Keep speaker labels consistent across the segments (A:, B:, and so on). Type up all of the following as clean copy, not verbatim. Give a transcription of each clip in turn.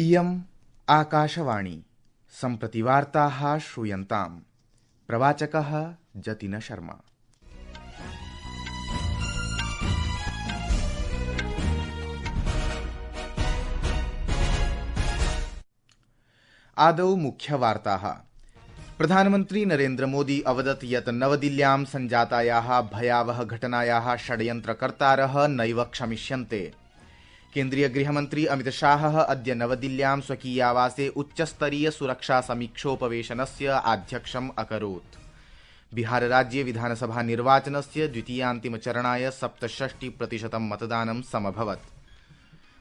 A: इयम् आकाशवाणी सम्प्रति वार्ताः श्रूयन्ताम्। प्रवाचकः जतिन शर्मा। आदौ मुख्यवार्ताः। प्रधानमन्त्री नरेन्द्र मोदी अवदत् यत् नवदिल्ल्यां सञ्जातायाः भयावह घटनायाः षड्यन्त्रकर्तारः नैव क्षमिष्यन्ते। केन्द्रीय गृहमन्त्री अमित शाहः अद्य नवदिल्ल्यां स्वकीयावासे उच्चस्तरीय सुरक्षा समीक्षोपवेशनस्य आध्यक्षम् अकरोत्। बिहारराज्ये विधानसभा निर्वाचनस्य द्वितीयान्तिमचरणाय 67% मतदानं समभवत्।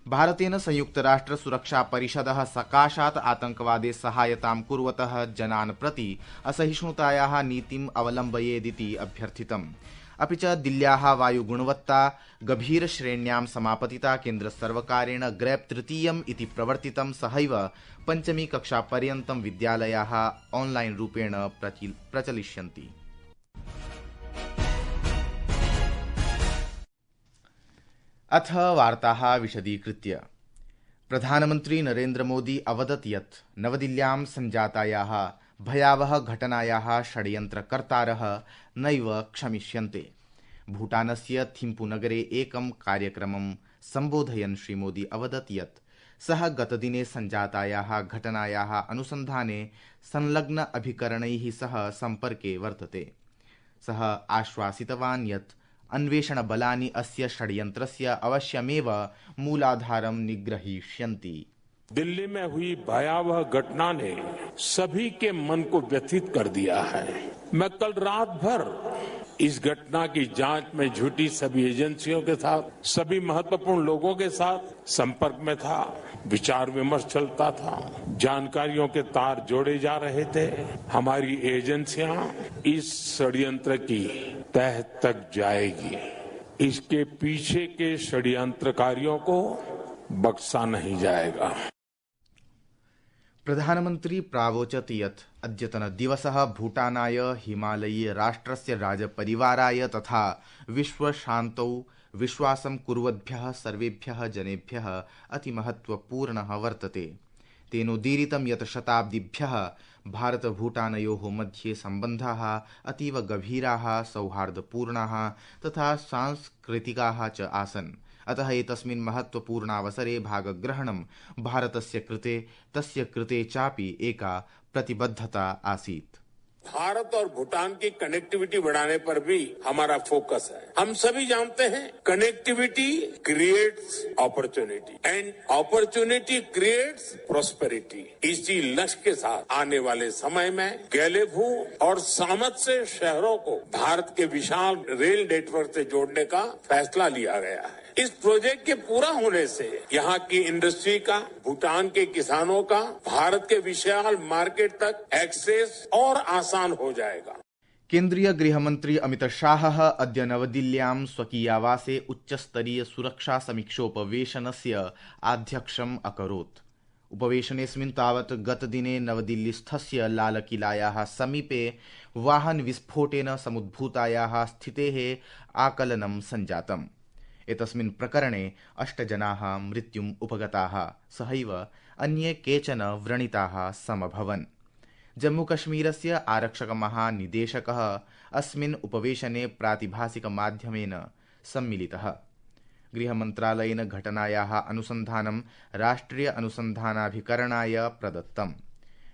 A: भारतेन संयुक्तराष्ट्र सुरक्षा परिषदः सकाशात् आतंकवादे सहायतां कुर्वतः जनान् प्रति असहिष्णुतायाः नीतिम् अवलम्बयेदिति अभ्यर्थितम्। अपि च दिल्ल्याः वायुगुणवत्ता गभीरश्रेण्यां समापतिता केन्द्रसर्वकारेण ग्रेप् तृतीयम् इति प्रवर्तितं। सहैव पञ्चमी कक्षापर्यन्तं विद्यालयाः ऑनलाइन रूपेण प्रचलिष्यन्ति। अथ वार्ताः विशदीकृत्य। प्रधानमन्त्री नरेन्द्र मोदी अवदत् यत् नवदिल्ल्यां सञ्जातायाः भयावह घटनायाः षड्यन्त्रकर्तारः नैव क्षमिष्यन्ते। भूटानस्य थिम्पूनगरे एकं कार्यक्रमं सम्बोधयन् श्रीमोदी अवदत् यत् सः गतदिने सञ्जातायाः घटनायाः अनुसन्धाने संलग्न अभिकरणैः सह सम्पर्के वर्तते। सः आश्वासितवान् यत् अन्वेषणबलानि अस्य षड्यन्त्रस्य अवश्यमेव मूलाधारं निग्रहीष्यन्ति।
B: दिल्ली में हुई भयावह घटना ने सभी के मन को व्यथित कर दिया है। मैं कल रात भर इस घटना की जांच में जुटी सभी एजेंसियों के साथ, सभी महत्वपूर्ण लोगों के साथ संपर्क में था। विचार विमर्श चलता था, जानकारियों के तार जोड़े जा रहे थे। हमारी एजेंसियां इस षड्यंत्र की तह तक जाएगी। इसके पीछे के षड्यंत्रकारियों को बख्शा नहीं जाएगा।
A: प्रधानमन्त्री प्रावोचत् यत् अद्यतन दिवसः भूटानाय, हिमालयीय राष्ट्रस्य राजपरिवाराय तथा विश्वशान्तौ विश्वासं कुर्वद्भ्यः सर्वेभ्यः जनेभ्यः अतिमहत्वपूर्णः वर्तते। तेनोदीरितं यत् शताब्दिभ्यः भारत-भूटानयोः मध्ये सम्बन्धाः अतीव गभीराः, सौहार्दपूर्णाः तथा सांस्कृतिकाः च आसन्। अतः एतस्मिन् महत्वपूर्णावसरे भागग्रहणं भारतस्य कृते, तस्य कृते चापि एका प्रतिबद्धता आसीत्।
B: भारत और भूटान की कनेक्टिविटी बढ़ाने पर भी हमारा फोकस है। हम सभी जानते हैं connectivity creates opportunity and opportunity creates prosperity. इसी लक्ष्य के साथ आने वाले समय में गैलेभू और सामत से शहरों को भारत के विशाल रेल नेटवर्क से जोड़ने का फैसला लिया गया है। इस प्रोजेक्ट के पूरा होने से यहाँ की इंडस्ट्री का, भूटान के किसानों का भारत के विशाल मार्केट तक एक्सेस और आसान हो जाएगा।
A: केन्द्रीय गृहमन्त्री अमित शाहः अद्य नवदिल्ल्यां स्वकीयावासे उच्चस्तरीय सुरक्षा समीक्षोपवेशनस्य आध्यक्षम् अकरोत्। उपवेशनेऽस्मिन् तावत् गतदिने नवदिल्लीस्थस्य लालकिलायाः समीपे वाहनविस्फोटेन समुद्भूतायाः स्थितेः आकलनं सञ्जातम्। एतस्मिन् प्रकरणे 8 जनाः मृत्युम् उपगताः, सहैव अन्ये केचन व्रणिताः समभवन्। जम्मूकश्मीरस्य आरक्षकमहानिदेशकः अस्मिन् उपवेशने प्रातिभासिकमाध्यमेन सम्मिलितः। गृहमन्त्रालयेन घटनायाः अनुसन्धानं राष्ट्रिय अनुसन्धानाभिकरणाय प्रदत्तम्।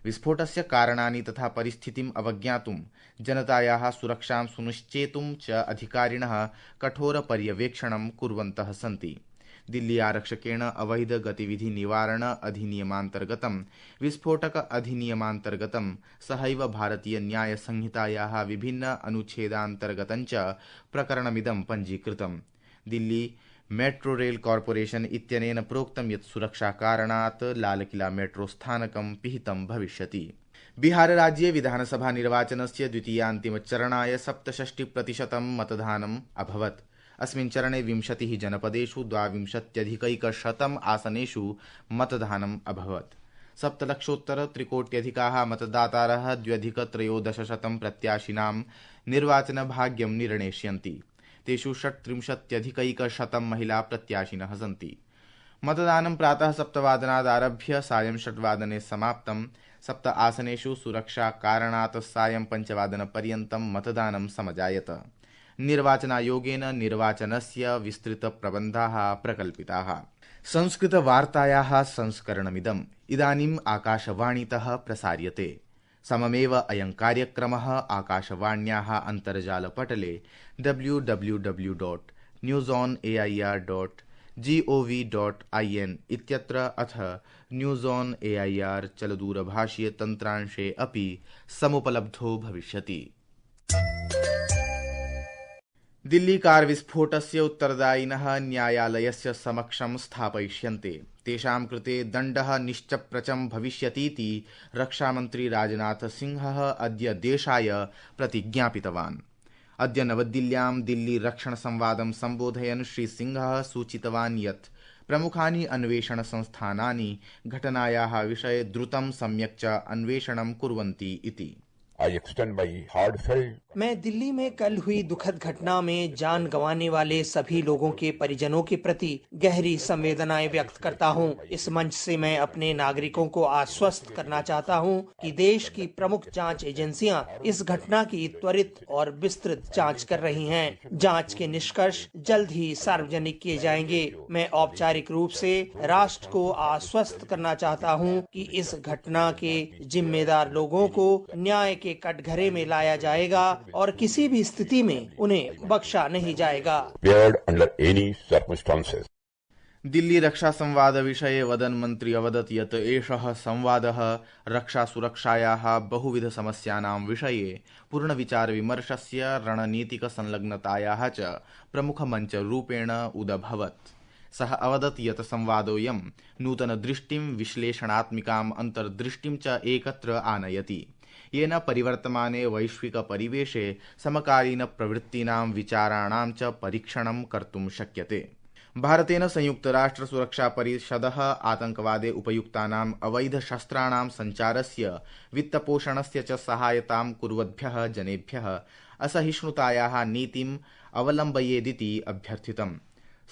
A: विस्फोटस्य कारणानि तथा परिस्थितिम् अवज्ञातुं, जनतायाः सुरक्षां सुनिश्चेतुं च अधिकारिणः कठोरपर्यवेक्षणं कुर्वन्तः सन्ति। दिल्ली आरक्षकेण अवैध गतिविधि निवारण अधिनियमान्तर्गतं, विस्फोटक अधिनियमान्तर्गतं, सहैव भारतीय न्याय संहितायाः विभिन्न अनुच्छेदान्तर्गतं च प्रकरणमिदं पञ्जीकृतम्। दिल्ली मेट्रो रेल कॉर्पोरेशन इत्यनेन प्रोक्तं यत् सुरक्षाकारणात् लालकिला मेट्रो स्थानकं पिहितं भविष्यति। बिहारराज्ये विधानसभा निर्वाचनस्य द्वितीयान्तिमचरणाय 67% मतदानम् अभवत्। अस्मिन् चरणे 20 जनपदेषु 22,100 आसनेषु मतदानम् अभवत्। 7,03,00,000 मतदातारः 2,13,00,000 प्रत्याशिनां निर्वाचनभाग्यं निर्णेष्यन्ति। तेषु 37,100 महिला प्रत्याशिनः सन्ति। मतदानं प्रातः 7:00 सायं 6:00 समाप्तम्। 7 आसनेषु सुरक्षाकारणात् सायं 5:00 मतदानं समजायत। निर्वाचनायोगेन निर्वाचनस्य विस्तृतप्रबन्धाः प्रकल्पिताः। संस्कृतवार्तायाः संस्करणमिदम् इदानीम् आकाशवाणीतः प्रसार्यते। सममेव अयं कार्यक्रमः आकाशवाण्याः अन्तर्जालपटले www.newsonair.gov.in इत्यत्र अथ न्यूज़ ऑन एआईआर चलदूरभाषीय तन्त्रांशे अपि समुपलब्धो भविष्यति। दिल्ली कार विस्फोटस्य उत्तरदायिनः न्यायालयस्य समक्षं स्थापयिष्यन्ते। तेषां कृते दण्डः निश्चप्रचं भविष्यतीति रक्षामन्त्री राजनाथ सिंहः अद्य देशाय प्रतिज्ञापितवान्। अद्य नवदिल्ल्यां दिल्ली रक्षण संवादं सम्बोधयन् श्री सिंहः सूचितवान् यत् प्रमुखानि अन्वेषण संस्थानानि घटनायाः विषये द्रुतं सम्यक् च अन्वेषणं कुर्वन्ति इति।
C: मैं दिल्ली में कल हुई दुखद घटना में जान गंवाने वाले सभी लोगों के परिजनों के प्रति गहरी संवेदनाएं व्यक्त करता हूं। इस मंच से मैं अपने नागरिकों को आश्वस्त करना चाहता हूं कि देश की प्रमुख जांच एजेंसियां इस घटना की त्वरित और विस्तृत जांच कर रही हैं। जांच के निष्कर्ष जल्द ही सार्वजनिक किए जाएंगे। मैं औपचारिक रूप से राष्ट्र को आश्वस्त करना चाहता हूं कि इस घटना के जिम्मेदार लोगों को न्याय के कटघरे में लाया जाएगा और किसी भी स्थिति में उन्हें बख्शा नहीं जाएगा।
A: दिल्ली रक्षा संवाद विषये वदन् मन्त्री अवदत् यत् एषः संवादः रक्षा सुरक्षायाः बहुविध समस्यानां विषये पूर्णविचारविमर्शस्य रणनीतिक संलग्नतायाः च प्रमुखमञ्चरूपेण उदभवत्। सः अवदत् यत् संवादोऽयं नूतनदृष्टिं विश्लेषणात्मिकाम् अन्तर्दृष्टिं च एकत्र आनयति, येन परिवर्तमाने वैश्विकपरिवेशे समकालीनप्रवृत्तीनां विचाराणां च परीक्षणं कर्तुं शक्यते। भारतेन संयुक्तराष्ट्रसुरक्षापरिषदः आतङ्कवादे उपयुक्तानाम् अवैधशस्त्राणां सञ्चारस्य वित्तपोषणस्य च सहायतां कुर्वद्भ्यः जनेभ्यः असहिष्णुतायाः नीतिम् अवलम्बयेदिति अभ्यर्थितम्।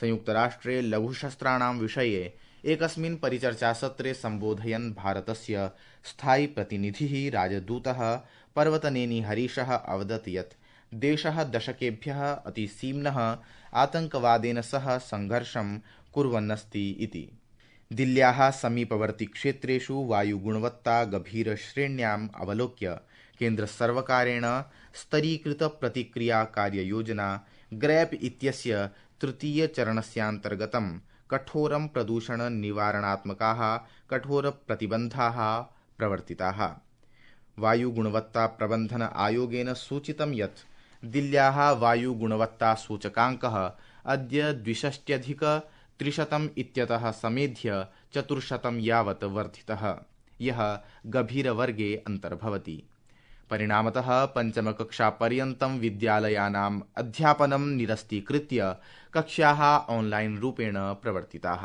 A: संयुक्तराष्ट्रे लघुशस्त्राणां विषये एकस्मिन् परिचर्चासत्रे सम्बोधयन् भारतस्य स्थायी प्रतिनिधिः राजदूतः पर्वतनेनी हरीशः अवदत् यत् देशः दशकेभ्यः अतिसीम्नः आतङ्कवादेन सह संघर्षं कुर्वन्नस्ति इति। दिल्ल्याः समीपवर्ति क्षेत्रेषु वायुगुणवत्ता गभीरश्रेण्याम् अवलोक्य केन्द्रसर्वकारेण स्तरीकृतप्रतिक्रियाकार्ययोजना ग्रैप इत्यस्य तृतीयचरणस्यान्तर्गतं कठोरं प्रदूषणनिवारणात्मकाः कठोरप्रतिबन्धाः प्रवर्तिताः। वायुगुणवत्ताप्रबन्धन आयोगेन सूचितं यत् दिल्ल्याः वायुगुणवत्तासूचकाङ्कः अद्य 62,300 इत्यतः समेध्य 400 यावत् वर्धितः, यः गभीरवर्गे अन्तर्भवति। परिणामतः पञ्चमकक्षापर्यन्तं विद्यालयानाम् अध्यापनं निरस्तीकृत्य कक्ष्याः ऑनलाइन रूपेण प्रवर्तिताः।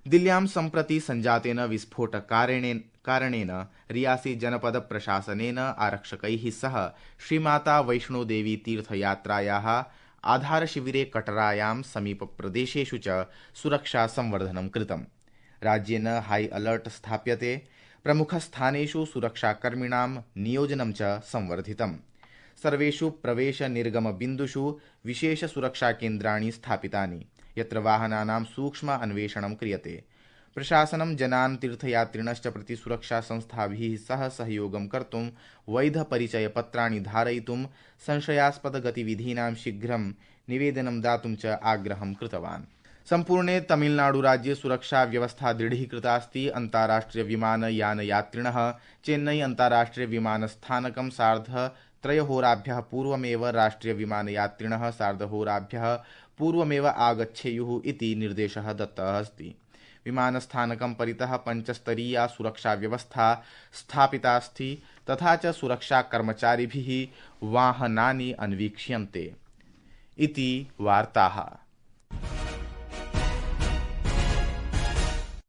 A: दिल्ल्यां सम्प्रति सञ्जातेन विस्फोटकारणेन रियासी जनपद प्रशासनेन आरक्षकैः सह श्रीमाता वैष्णोदेवी तीर्थयात्रायाः आधारशिविरे कटरायां समीपप्रदेशेषु च सुरक्षा संवर्धनं कृतम्। राज्येन हाई अलर्ट स्थाप्यते। प्रमुखस्थानेषु सुरक्षाकर्मिणां नियोजनं च संवर्धितम्। सर्वेषु प्रवेश निर्गम बिन्दुषु विशेष सुरक्षाकेन्द्राणि स्थापितानि, यत्र वाहनानां सूक्ष्म अन्वेषणं क्रियते। प्रशासनं जनान् तीर्थयात्रिणश्च प्रति सुरक्षा संस्थाभिः सह सहयोगं कर्तुं वैधपरिचयपत्राणि धारयितुं संशयास्पद गतिविधीनां शीघ्रं निवेदनं दातुं च आग्रहं कृतवान्। सम्पूर्णे तमिलनाडुराज्ये सुरक्षा व्यवस्था दृढीकृता अस्ति। अन्ताराष्ट्रिय विमानयानयात्रिणः चेन्नई अन्ताराष्ट्रिय विमानस्थानकं 3.5 होराभ्यः पूर्वमेव राष्ट्रिय विमानयात्रिणः 3.5 होराभ्यः पूर्वमेव आगच्छेयुः इति निर्देशः दत्तः अस्ति। विमानस्थानकं परितः 5-स्तरीया सुरक्षा व्यवस्था स्थापिता अस्ति, तथा च सुरक्षाकर्मचारिभिः वाहनानि अन्वीक्ष्यन्ते इति वार्ताः।